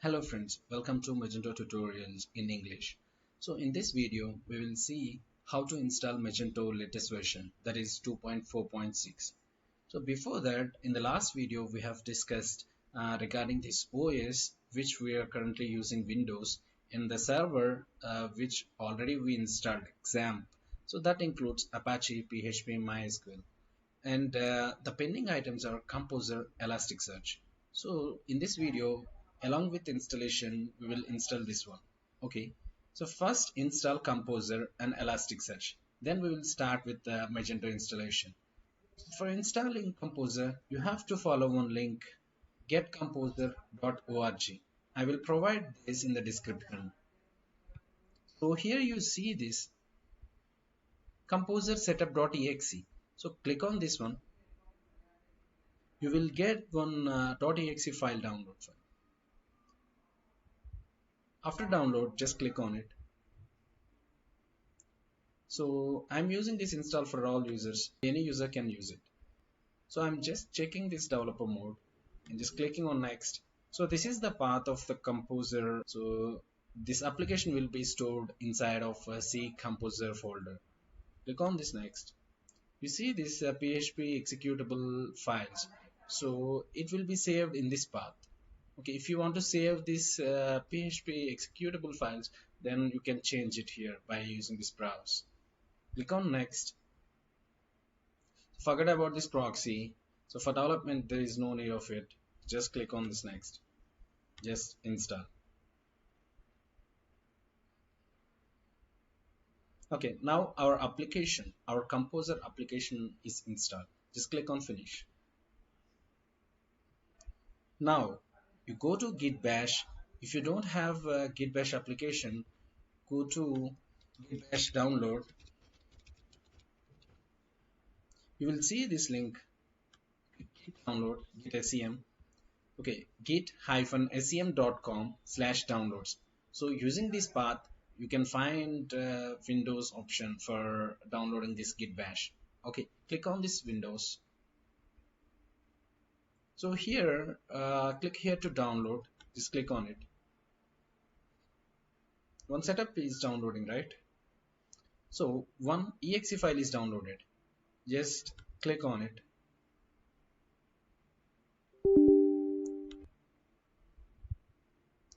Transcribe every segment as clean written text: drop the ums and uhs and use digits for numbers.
Hello friends, welcome to Magento Tutorials in English. So in this video, we will see how to install Magento latest version, that is 2.4.6. So before that, in the last video, we have discussed regarding this OS, which we are currently using Windows, and the server, which already we installed XAMPP. So that includes Apache, PHP, MySQL. And the pending items are Composer, Elasticsearch. So in this video, along with installation, we will install this one. Okay, so first install Composer and Elasticsearch. Then we will start with the Magento installation. For installing Composer, you have to follow one link, getcomposer.org. I will provide this in the description. So here you see this composer setup.exe. So click on this one. You will get one .exe file download file. After download, just click on it. So I'm using this install for all users. Any user can use it. So I'm just checking this developer mode and just clicking on next. So this is the path of the composer. So this application will be stored inside of a C composer folder. Click on this next. You see this PHP executable files. So it will be saved in this path. Okay, if you want to save this PHP executable files, then you can change it here by using this browse. Click on next. Forget about this proxy. So for development, there is no need of it. Just click on this next. Just install. Okay, now our application, our Composer application is installed. Just click on finish. Now you go to Git Bash. If you don't have a Git Bash application, go to Git Bash download. You will see this link, git download, git sem. Okay, git-sem.com/downloads. So using this path, you can find Windows option for downloading this Git Bash. Okay, click on this Windows. So here, click here to download. Just click on it. One setup is downloading, right? So one exe file is downloaded. Just click on it.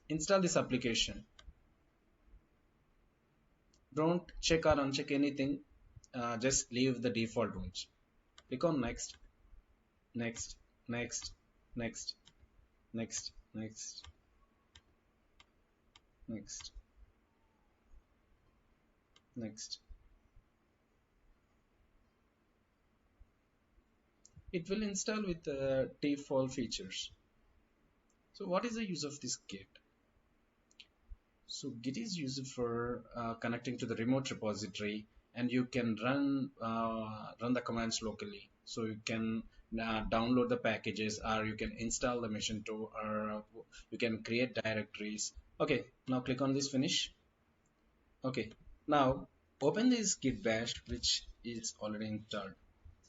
Install this application. Don't check or uncheck anything. Just leave the default ones. Click on next, next, next, next, next, next, next, next. It will install with the default features. So what is the use of this Git? So Git is used for connecting to the remote repository, and you can run the commands locally. So you can download the packages, or you can install the Magento, or you can create directories. Okay, now click on this finish. Okay, now open this Git Bash, which is already installed.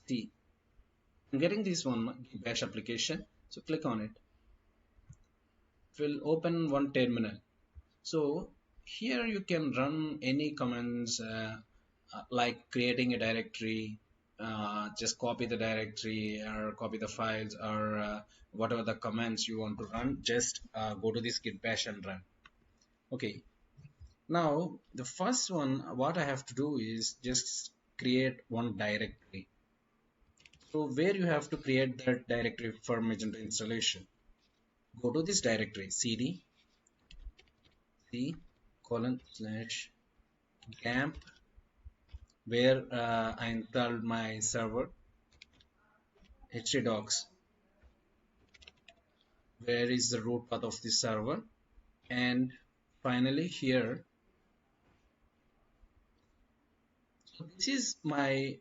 See, I'm getting this one Git Bash application. So click on it. It will open one terminal. So here you can run any commands like creating a directory, just copy the directory or copy the files, or whatever the commands you want to run, just go to this Git Bash and run. Okay, now the first one, what I have to do is just create one directory. So where you have to create that directory for Magento installation, go to this directory cd c:/gampp, where I installed my server, htdocs, where is the root path of this server, and finally here. So this is my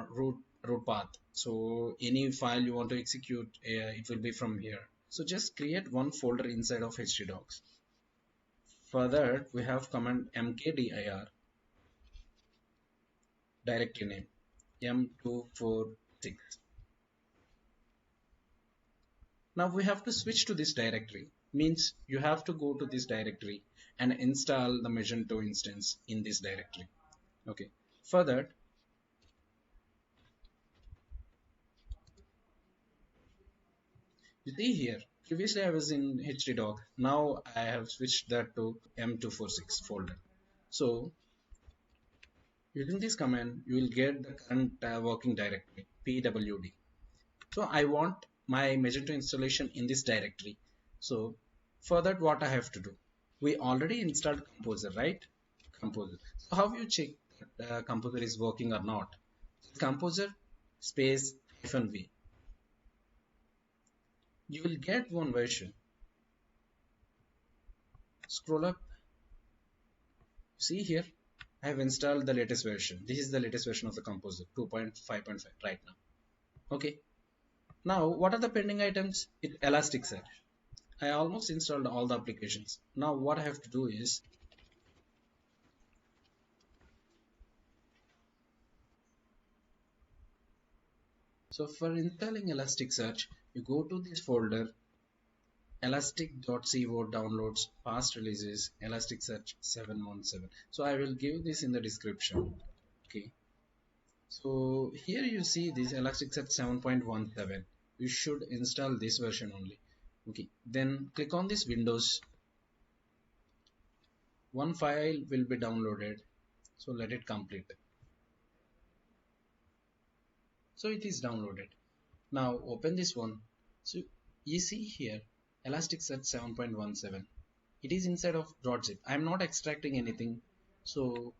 root path. So any file you want to execute, it will be from here. So just create one folder inside of htdocs. For that, we have command mkdir, directory name M246. Now we have to switch to this directory. Means you have to go to this directory and install the Magento instance in this directory. Okay. For that, you see here, previously I was in htdoc. Now I have switched that to M246 folder. So using this command, you will get the current working directory, pwd. So I want my Magento installation in this directory. So for that, what I have to do? We already installed Composer, right? Composer. So how you check that Composer is working or not? Composer space -v. You will get one version. Scroll up. See here, I have installed the latest version. This is the latest version of the Composer 2.5.5 right now. Okay. Now, what are the pending items? Elasticsearch. I almost installed all the applications. Now what I have to do is, so for installing Elasticsearch, you go to this folder, elastic.co downloads, past releases, Elasticsearch 717. So I will give this in the description. Okay. So here you see this Elasticsearch 7.17. You should install this version only. Okay. Then click on this Windows. One file will be downloaded. So let it complete. So it is downloaded. Now open this one. So you see here Elasticsearch 7.17. It is inside of .zip. I am not extracting anything. So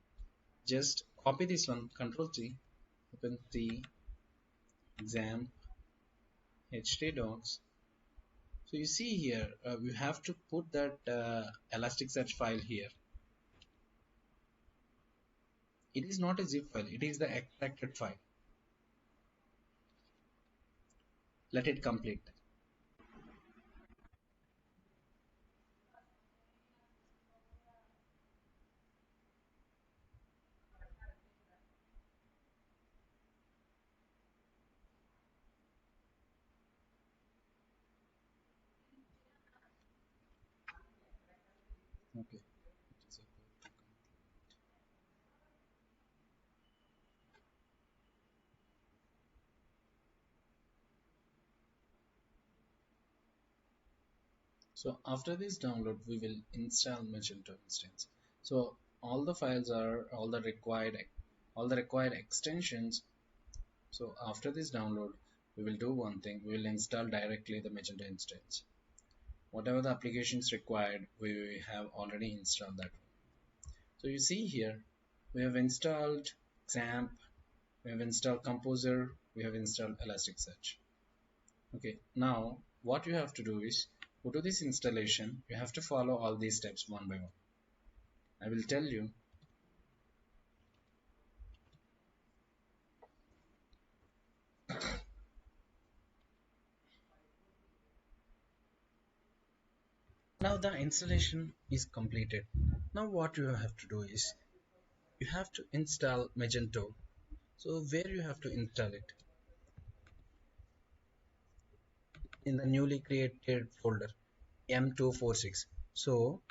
just copy this one, Control C, open the XAMPP htdocs. So you see here you have to put that Elasticsearch file here. It is not a zip file, it is the extracted file. Let it complete. Okay. So after this download, we will install Magento instance. So all the files are all the required extensions. So after this download, we will do one thing. We will install directly the Magento instance. Whatever the applications required, we have already installed that. So you see here, we have installed XAMPP, we have installed Composer, we have installed Elasticsearch. Okay, now what you have to do is go to this installation. You have to follow all these steps one by one. I will tell you. Now the installation is completed. Now what you have to do is you have to install Magento. So where you have to install it? In the newly created folder M246. So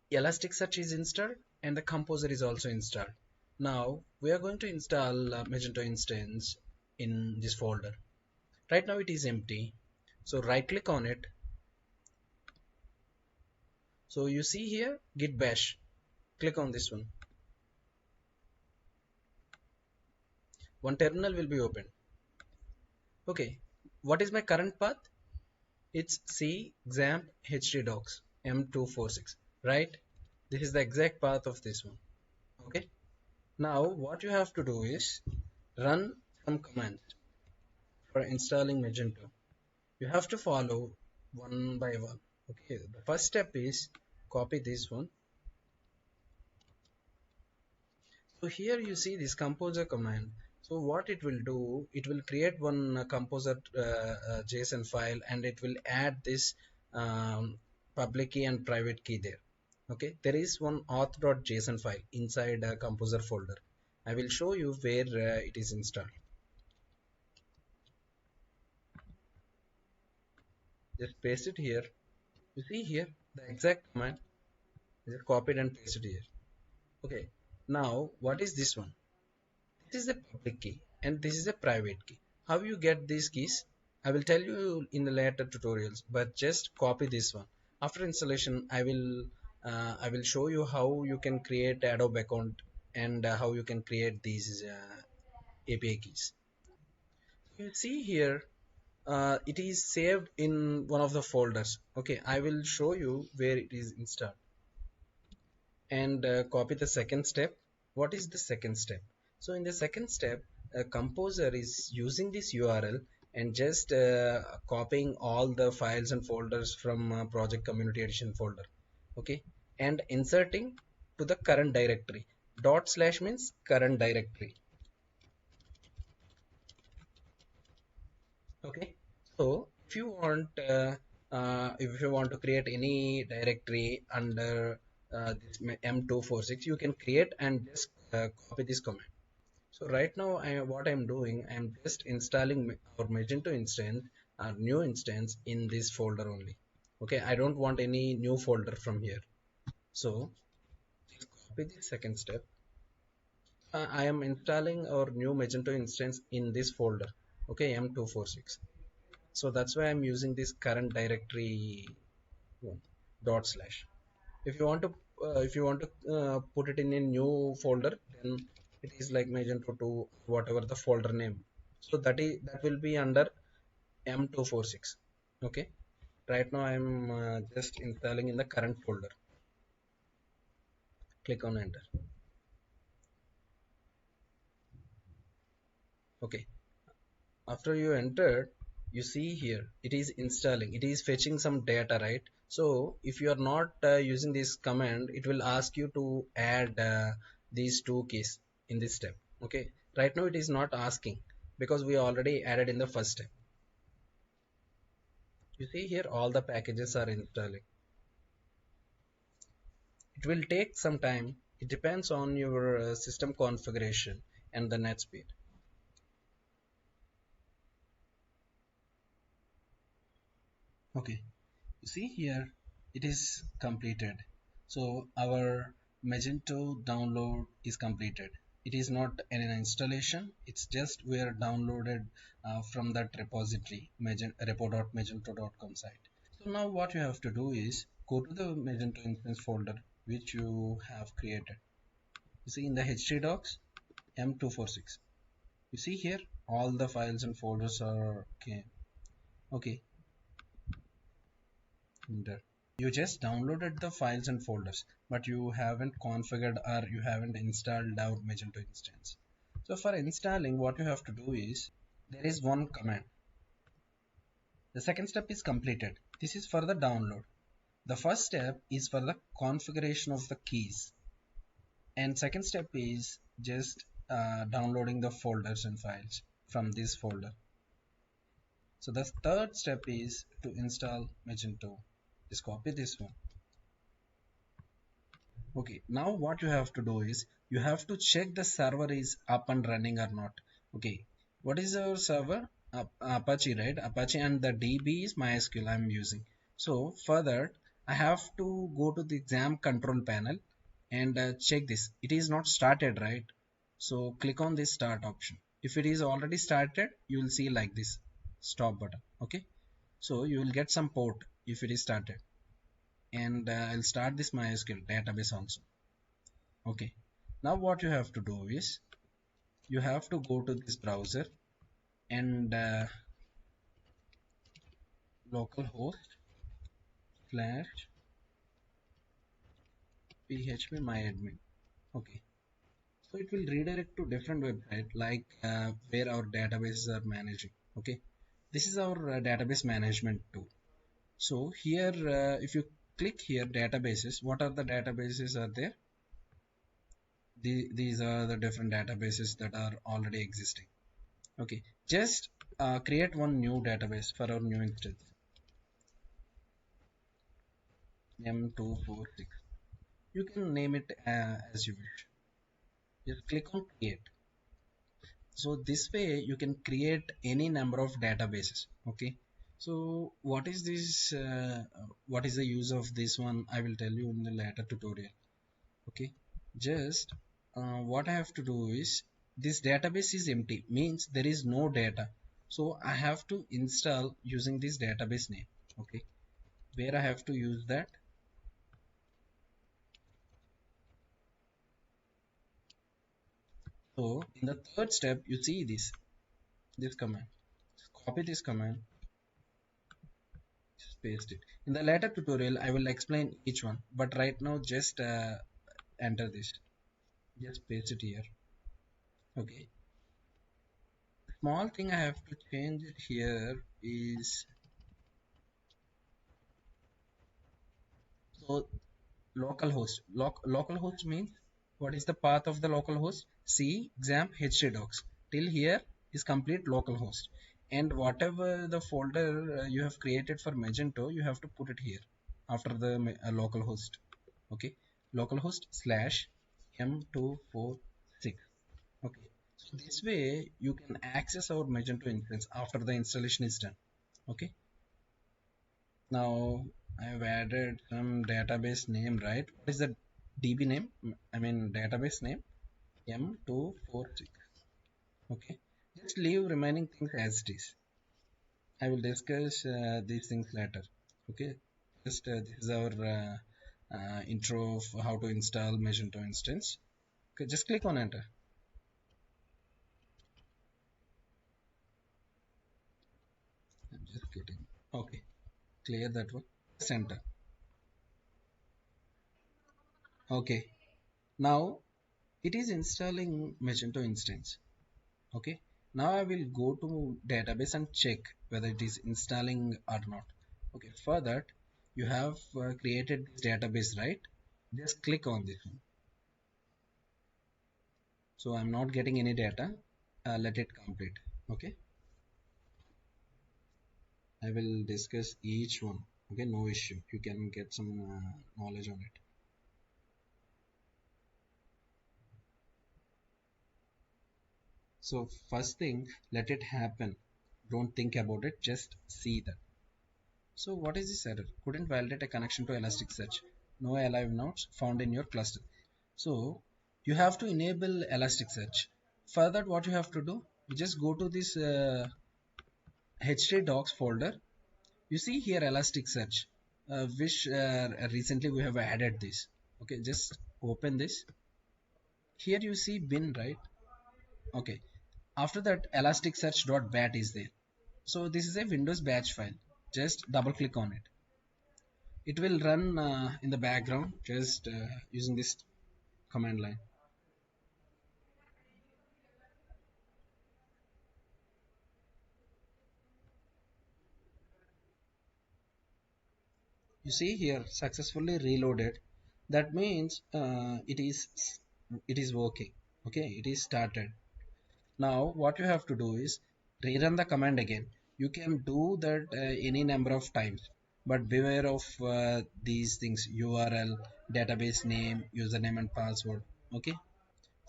Elasticsearch is installed and the Composer is also installed. Now we are going to install Magento instance in this folder. Right now it is empty. So right click on it. So you see here git bash. Click on this one. One terminal will be opened. Okay, what is my current path? It's C XAMPP htdocs M246, right? This is the exact path of this one. Okay, now what you have to do is run some commands for installing Magento. You have to follow one by one. Okay, the first step is copy this one. So here you see this composer command. So what it will do, it will create one composer JSON file and it will add this public key and private key there. Okay, there is one auth.json file inside a composer folder. I will show you where it is installed. Just paste it here. You see here the exact command is copied and pasted here. Okay, now what is this one? This is a public key and this is a private key. How you get these keys? I will tell you in the later tutorials, but just copy this one. After installation, I will show you how you can create Adobe account and how you can create these API keys. You see here, it is saved in one of the folders. Okay, I will show you where it is installed and copy the second step. What is the second step? So in the second step, composer is using this URL and just copying all the files and folders from project community edition folder. Okay, and inserting to the current directory. Dot slash means current directory. Okay, so if you want to create any directory under this M246, you can create and just copy this command. So right now, what I'm doing, I'm just installing our Magento instance, our new instance in this folder only. Okay, I don't want any new folder from here. So just copy the second step. I am installing our new Magento instance in this folder. Okay, M246. So that's why I'm using this current directory one, dot slash. If you want to put it in a new folder, then it is like Magento2 whatever the folder name. So that will be under M246. Okay. Right now I'm just installing in the current folder. Click on enter. Okay. After you entered, you see here it is installing, it is fetching some data, right? So if you are not using this command, it will ask you to add these two keys in this step. Okay, right now it is not asking because we already added in the first step. You see here all the packages are installing. It will take some time. It depends on your system configuration and the net speed. Okay, you see here it is completed. So our Magento download is completed. It is not an installation, it's just we are downloaded from that repository repo.magento.com site. So now what you have to do is go to the Magento instance folder which you have created. You see in the htdocs M246. You see here all the files and folders are okay. Okay, enter. You just downloaded the files and folders, but you haven't configured or you haven't installed our Magento instance. So for installing, what you have to do is there is one command. The second step is completed. This is for the download. The first step is for the configuration of the keys, and second step is just downloading the folders and files from this folder. So the third step is to install Magento. Just copy this one. Okay, now what you have to do is you have to check the server is up and running or not. Okay, what is our server? Apache, right? Apache, and the DB is MySQL I'm using. So for that, I have to go to the exam control panel and check this. It is not started, right? So click on this start option. If it is already started, you will see like this stop button. Okay, so you will get some port if it is started, and I'll start this MySQL database also. Okay, now what you have to do is you have to go to this browser and localhost slash php myadmin. Okay, so it will redirect to different website like where our databases are managing. Okay, this is our database management tool. So here if you click here databases, what are the databases are there? These are the different databases that are already existing. Okay, just create one new database for our new instance, M246. You can name it as you wish. Just click on create. So this way you can create any number of databases. Okay, So what is this? What is the use of this one? I will tell you in the later tutorial. Okay, just what I have to do is this database is empty, means there is no data. So I have to install using this database name. Okay, where I have to use that. So in the third step, you see this command. Copy this command, just paste it. In the later tutorial, I will explain each one, but right now just enter this. Just paste it here. Okay. Small thing I have to change it here is so localhost. Localhost means what is the path of the localhost? C XAMPP htdocs. Till here is complete localhost. And whatever the folder you have created for Magento, you have to put it here after the localhost. Okay, localhost slash M246. Okay, so this way you can access our Magento instance after the installation is done. Okay, now I've added some database name, right? What is the DB name? I mean database name M246. Okay, just leave remaining things as it is. I will discuss these things later. Okay, just this is our intro of how to install Magento instance. Okay, just click on enter. I'm just kidding. Okay, clear that one. Center. Okay, now it is installing Magento instance. Okay, now I will go to database and check whether it is installing or not. Okay, for that you have created this database, right? Just click on this one. So I'm not getting any data. Let it complete. Okay, I will discuss each one. Okay, no issue, you can get some knowledge on it. So first thing, let it happen. Don't think about it, just see that. So what is this error? Couldn't validate a connection to Elasticsearch. No alive nodes found in your cluster. So you have to enable Elasticsearch. For that, what you have to do? You just go to this htdocs folder. You see here Elasticsearch, which recently we have added this. Okay, just open this. Here you see bin, right? Okay. After that, elasticsearch.bat is there. So this is a Windows batch file. Just double click on it. It will run in the background just using this command line. You see here successfully reloaded. That means it is working. Okay, it is started. Now what you have to do is rerun the command again. You can do that any number of times, but beware of these things: URL, database name, username and password. Okay,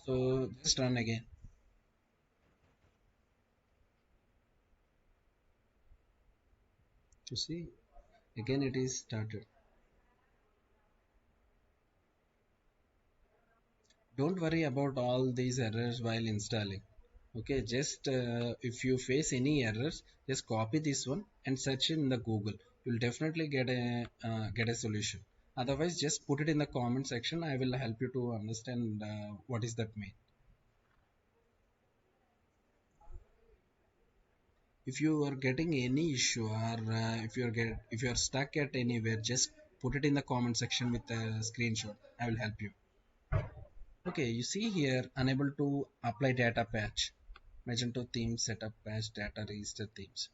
so just run again. You see again it is started. Don't worry about all these errors while installing. Okay, just if you face any errors, just copy this one and search in the Google. You'll definitely get a solution. Otherwise, just put it in the comment section. I will help you to understand what is that mean. If you are getting any issue, or if you are stuck at anywhere, just put it in the comment section with a screenshot. I will help you. Okay, you see here unable to apply data patch. Magento theme setup patch data register themes.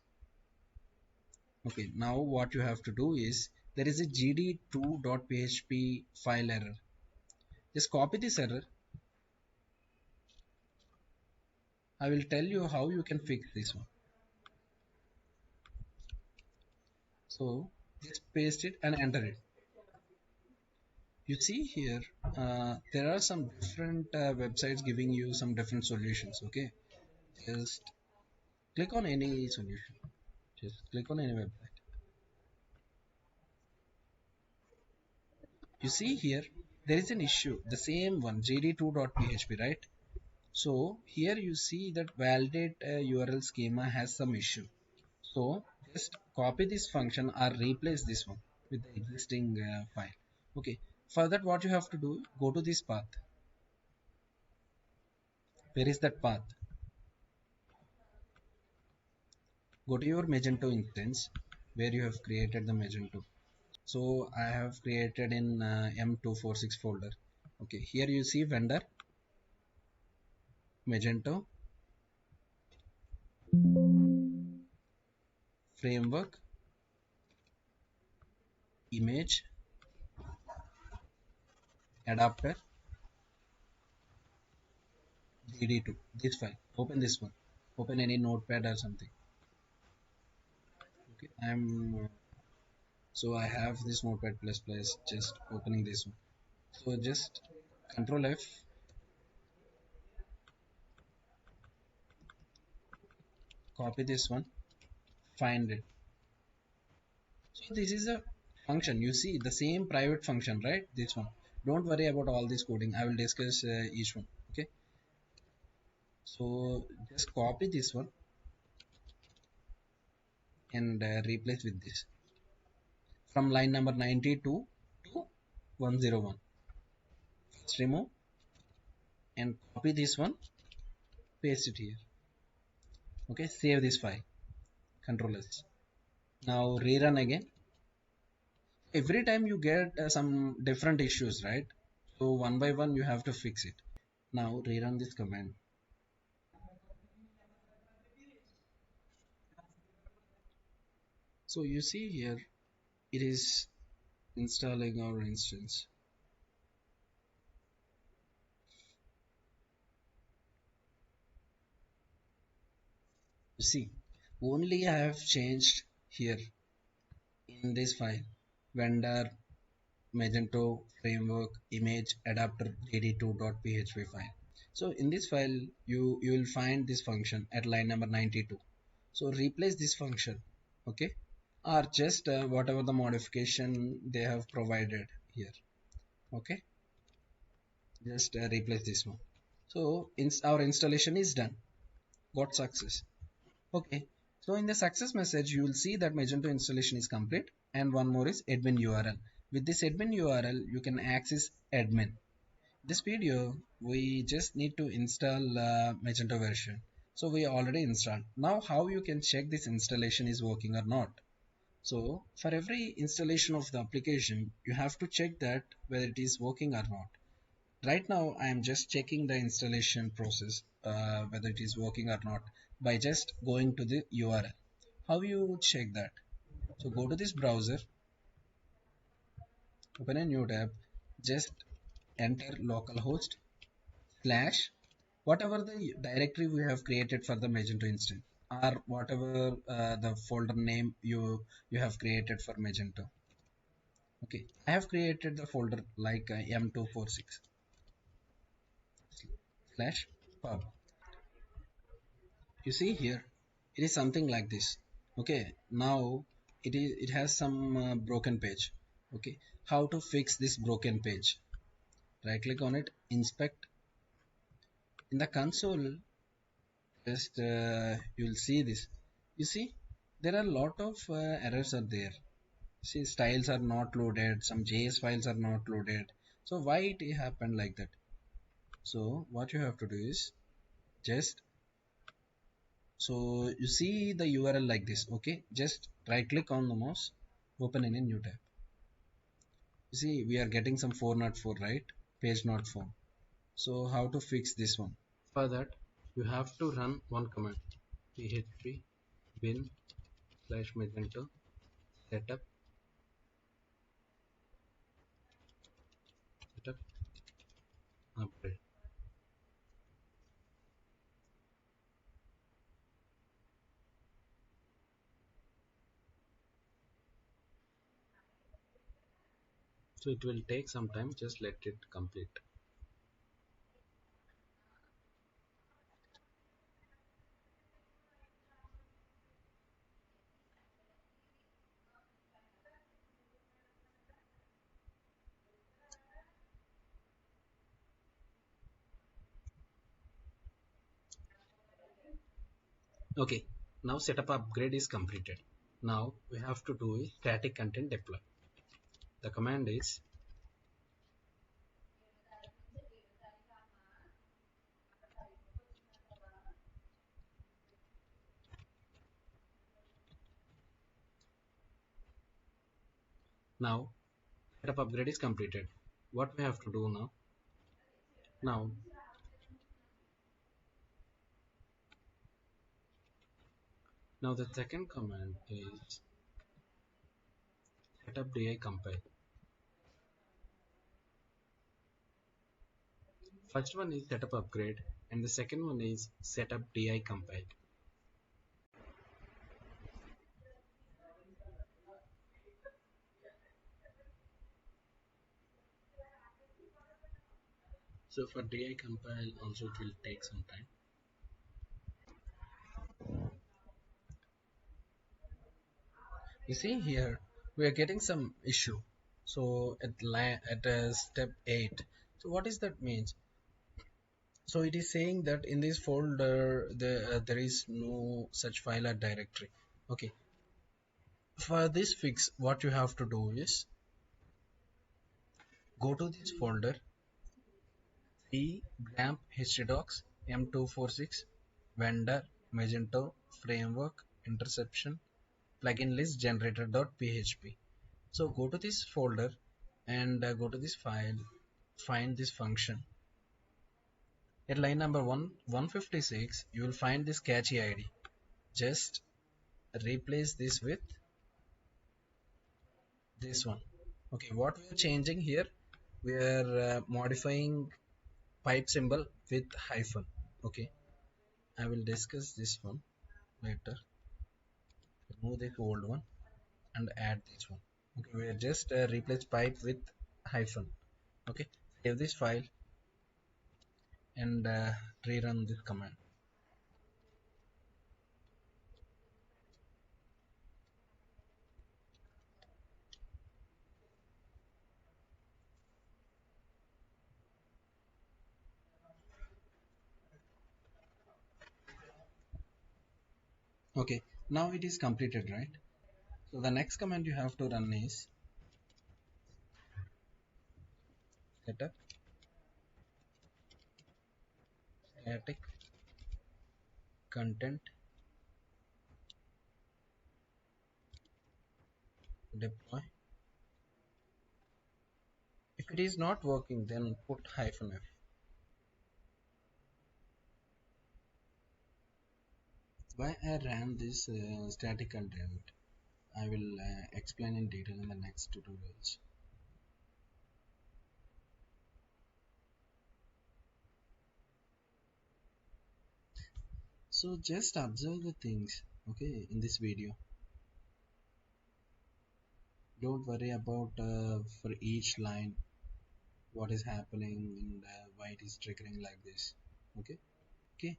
Okay, now what you have to do is there is a gd2.php file error. Just copy this error. I will tell you how you can fix this one. So just paste it and enter it. You see here there are some different websites giving you some different solutions. Okay, just click on any solution. Just click on any website. You see here, there is an issue, the same one, jd2.php, right? So here you see that validate URL schema has some issue. So just copy this function or replace this one with the existing file. Okay. For that, what you have to do, go to this path. Where is that path? Go to your Magento instance where you have created the Magento. So I have created in M246 folder. Okay. Here you see vendor, Magento, framework, image, adapter, dd2. This file. Open this one. Open any notepad or something. Okay. So I have this notepad plus plus, just opening this one. So just control F, copy this one, find it. So this is a function. You see the same private function, right? This one. Don't worry about all this coding. I will discuss each one. Okay. So just copy this one and replace with this from line number 92 to 101. First remove and copy this one, paste it here. Okay. Save this file. Control S. Now rerun again. Every time you get some different issues, right? So one by one you have to fix it. Now rerun this command. So you see here it is installing our instance. You see, only I have changed here in this file vendor Magento framework image adapter jd2.php file. So in this file you will find this function at line number 92. So replace this function, okay, or just whatever the modification they have provided here. Okay, just replace this one. So our installation is done, got success. Okay, so in the success message you will see that Magento installation is complete, and one more is admin URL. With this admin URL you can access admin. This video we just need to install Magento version. So we already installed. Now how you can check this installation is working or not? So for every installation of the application, you have to check that whether it is working or not. Right now, I am just checking the installation process, whether it is working or not, by just going to the URL. How you check that? So go to this browser, open a new tab, just enter localhost slash whatever the directory we have created for the Magento instance, or whatever the folder name you have created for Magento. Okay, I have created the folder like M246 slash pub. You see here, it is something like this. Okay, now it has some broken page. Okay, how to fix this broken page? Right click on it, inspect. In the console, just you'll see this. You see, there are a lot of errors are there. See, styles are not loaded, some JS files are not loaded. So why it happened like that? So what you have to do is just, so you see the URL like this. Okay, just right click on the mouse, open in a new tab. You see we are getting some 404, right? Page not found. So how to fix this one? For that you have to run one command, php bin slash magento setup upgrade. So it will take some time, just let it complete. Okay, now setup upgrade is completed. Now we have to do is static content deploy. The command is now setup upgrade is completed. What we have to do now? Now now the second command is setup di compile. First one is setup upgrade and the second one is setup di compile. So for di compile also it will take some time. You see here we are getting some issue. So at step 8. So what is that means? So it is saying that in this folder there is no such file or directory. Okay, for this fix what you have to do is go to this folder, see XAMPP htdocs m246 vendor Magento framework interception plugin list generator.php. So go to this folder and go to this file, find this function. At line number 156 you will find this catchy id. Just replace this with this one. Okay, what we are changing here, we are modifying pipe symbol with hyphen. Okay, I will discuss this one later. Remove this old one and add this one. Okay, we are just replace pipe with hyphen. Okay, save this file and rerun this command. Okay, now it is completed, right? So the next command you have to run is setup static content deploy. If it is not working, then put hyphen f. Why I ran this static content, I will explain in detail in the next tutorials. So just observe the things, okay, in this video. Don't worry about for each line what is happening and why it is triggering like this. Okay. Okay.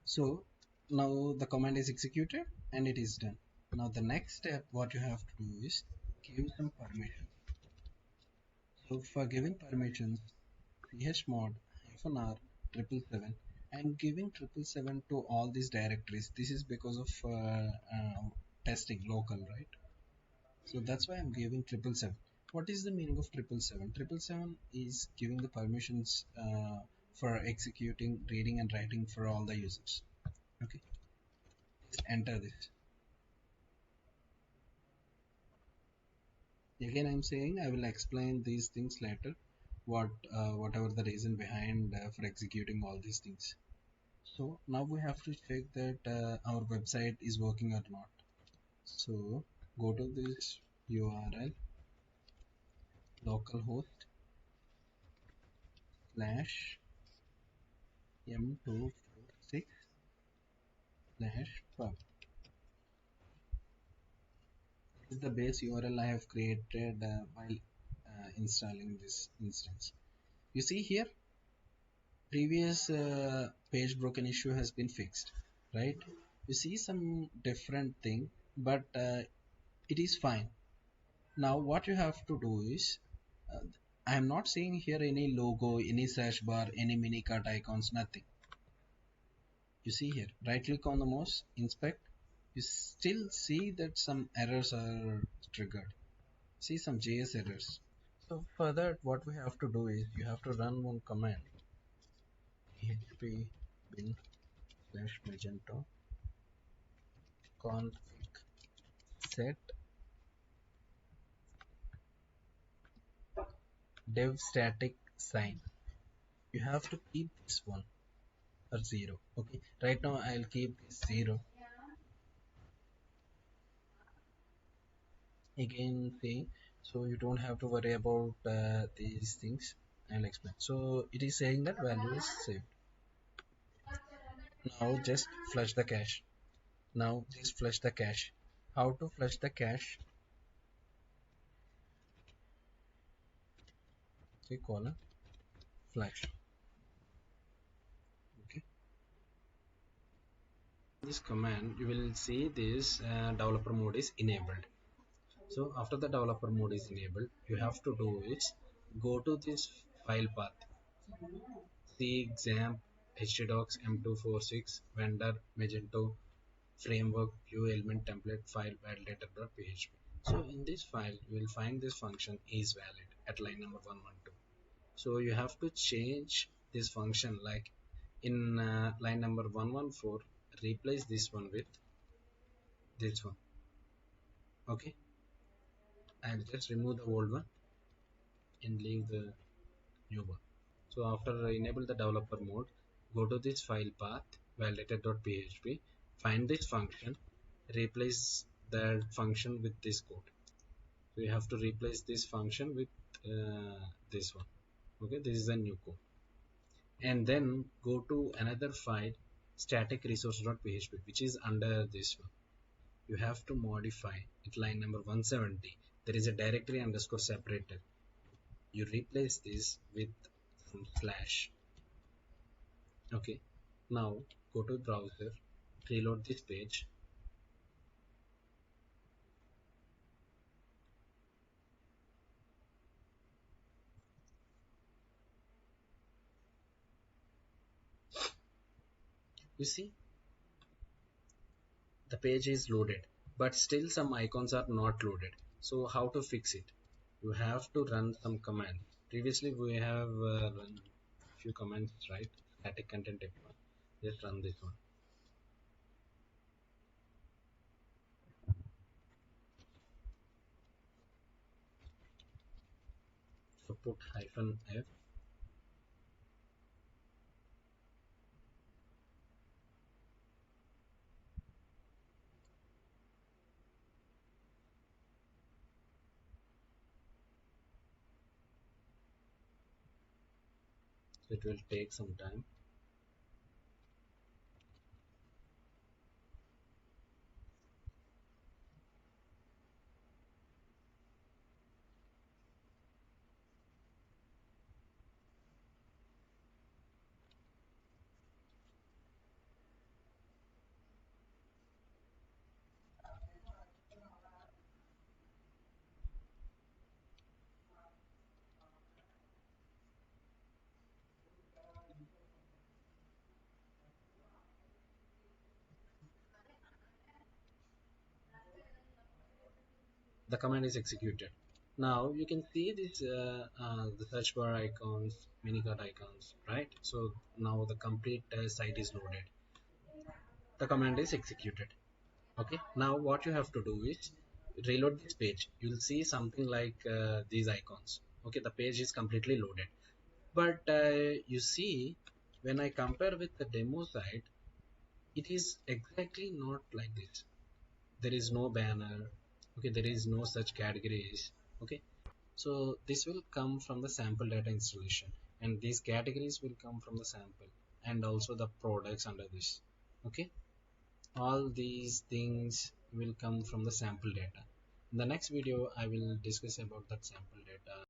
So now the command is executed and it is done. Now the next step what you have to do is give some permission. So for giving permissions, chmod -r 777. I'm giving 777 to all these directories. This is because of testing local, right? So that's why I'm giving 777. What is the meaning of 777? 777 is giving the permissions for executing, reading, and writing for all the users. Okay, just enter this. Again, I'm saying I will explain these things later. Whatever the reason behind for executing all these things. So now we have to check that our website is working or not. So go to this URL localhost slash m246 slash pub. This is the base URL I have created while installing this instance. You see here, previous page broken issue has been fixed, right? You see some different thing, but it is fine. Now what you have to do is, I am not seeing here any logo, any search bar, any mini cart icons, nothing. You see here, right click on the mouse, inspect. You still see that some errors are triggered. See some JS errors. So for that, what we have to do is you have to run one command, php bin / magento config set dev static sign. You have to keep this one or 0. Okay, right now I'll keep this 0. Again saying, so you don't have to worry about these things. I'll explain. So it is saying that value is saved. Now just flush the cache. Now just flush the cache. How to flush the cache? Okay, column flush. Okay, this command you will see this developer mode is enabled. So after the developer mode is enabled, you have to do is go to this file path. See XAMPP, htdocs, M246, vendor, Magento, framework, view element template file validator.php. So in this file, you will find this function is valid at line number 112. So you have to change this function like in line number 114, replace this one with this one. Okay, I'll just remove the old one and leave the new one. So after enable the developer mode, go to this file path validator.php, find this function, replace that function with this code. So you have to replace this function with this one. Okay, this is a new code. And then go to another file static resource.php, which is under this one. You have to modify at line number 170. There is a directory underscore separator. You replace this with some slash. Okay, now go to browser, reload this page. You see the page is loaded, but still some icons are not loaded. So how to fix it? You have to run some command. Previously we have run few commands, right? Static content deploy. Just run this one. So put -f. So it will take some time. The command is executed. Now you can see this the search bar icons, minicart icons, right? So now the complete site is loaded. The command is executed. Okay, now what you have to do is reload this page. You'll see something like these icons. Okay, the page is completely loaded, but you see when I compare with the demo site, it is exactly not like this. There is no banner. Okay, there is no such categories. Okay, so this will come from the sample data installation, and these categories will come from the sample, and also the products under this. Okay, all these things will come from the sample data. In the next video I will discuss about that sample data.